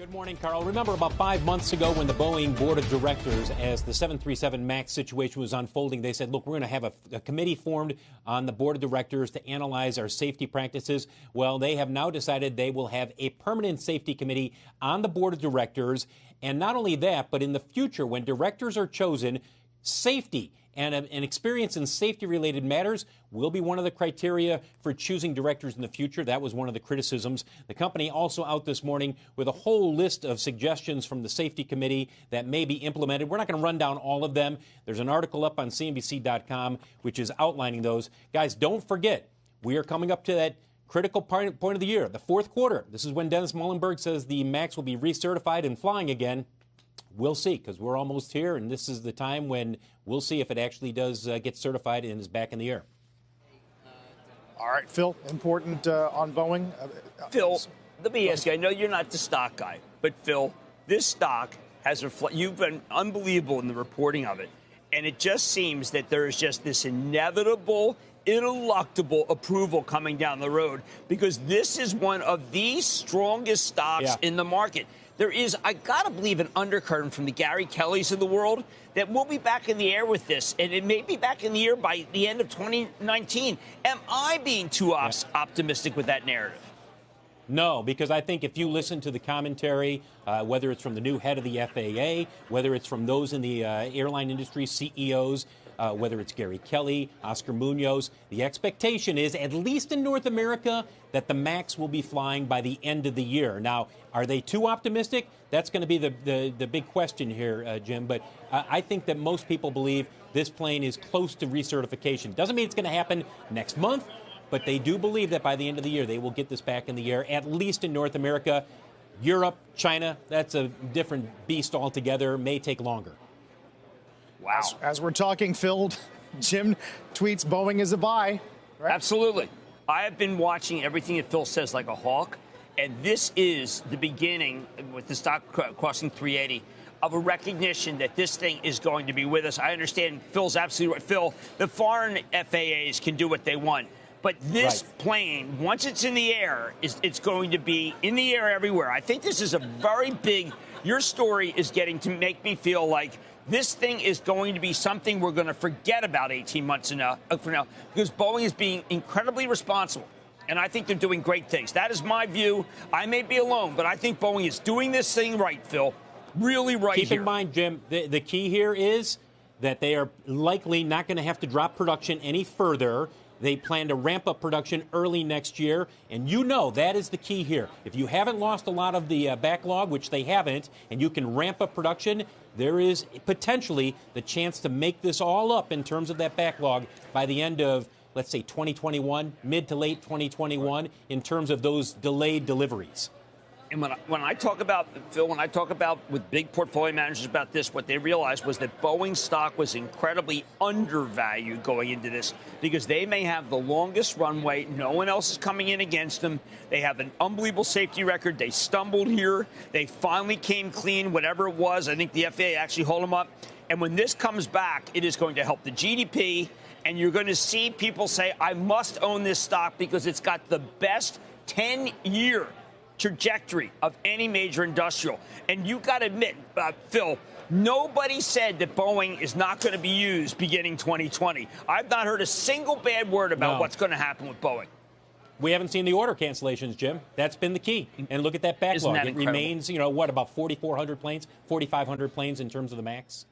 Good morning, Carl. Remember about 5 months ago when the Boeing board of directors, as the 737 MAX situation was unfolding, they said, look, we're going to have a committee formed on the board of directors to analyze our safety practices. Well, they have now decided they will have a permanent safety committee on the board of directors. And not only that, but in the future, when directors are chosen, safety and an experience in safety-related matters will be one of the criteria for choosing directors in the future. That was one of the criticisms. The company also out this morning with a whole list of suggestions from the safety committee that may be implemented. We're not going to run down all of them. There's an article up on CNBC.com which is outlining those. Guys, don't forget, we are coming up to that critical point of the year, the fourth quarter. This is when Dennis Muhlenberg says the MAX will be recertified and flying again. We'll see, because we're almost here, and this is the time when we'll see if it actually does get certified and is back in the air. All right, Phil, important on Boeing. Phil, let me ask you, I know you're not the stock guy, but Phil, this stock has you've been unbelievable in the reporting of it, and it just seems that there is just this inevitable, ineluctable approval coming down the road, because this is one of the strongest stocks in the market. There is, I got to believe, an undercurrent from the Gary Kellys of the world that we'll be back in the air with this, and it may be back in the air by the end of 2019. Am I being too optimistic with that narrative? No, because I think if you listen to the commentary, whether it's from the new head of the FAA, whether it's from those in the airline industry, CEOs, whether it's Gary Kelly, Oscar Munoz, the expectation is, at least in North America, that the MAX will be flying by the end of the year. Now, are they too optimistic? That's going to be the big question here, Jim. But I think that most people believe this plane is close to recertification. Doesn't mean it's going to happen next month, but they do believe that by the end of the year, they will get this back in the air, at least in North America. Europe, China, that's a different beast altogether, may take longer. Wow. As we're talking, Phil, Jim tweets Boeing is a buy. Right? Absolutely. I have been watching everything that Phil says like a hawk, and this is the beginning, with the stock crossing 380, of a recognition that this thing is going to be with us. I understand Phil's absolutely right. Phil, the foreign FAAs can do what they want. But this plane, once it's in the air, it's going to be in the air everywhere. I think this is a very big, your story is getting to make me feel like this thing is going to be something we're going to forget about 18 months from now, because Boeing is being incredibly responsible. And I think they're doing great things. That is my view. I may be alone, but I think Boeing is doing this thing right, Phil. Really right here. Keep in mind, Jim, the key here is that they are likely not going to have to drop production any further. They plan to ramp up production early next year, and you know that is the key here. If you haven't lost a lot of the backlog, which they haven't, and you can ramp up production, there is potentially the chance to make this all up in terms of that backlog by the end of, let's say, 2021, mid to late 2021, in terms of those delayed deliveries. And when I talk about, Phil, when I talk about with big portfolio managers about this, what they realized was that Boeing stock was incredibly undervalued going into this, because they may have the longest runway. No one else is coming in against them. They have an unbelievable safety record. They stumbled here. They finally came clean, whatever it was. I think the FAA actually hold them up. And when this comes back, it is going to help the GDP. And you're going to see people say, I must own this stock because it's got the best 10-year trajectory of any major industrial. And you've got to admit, Phil, nobody said that Boeing is not going to be used beginning 2020. I've not heard a single bad word about what's going to happen with Boeing. We haven't seen the order cancellations, Jim. That's been the key. And look at that backlog. It remains, about 4,400 planes, 4,500 planes in terms of the MAX.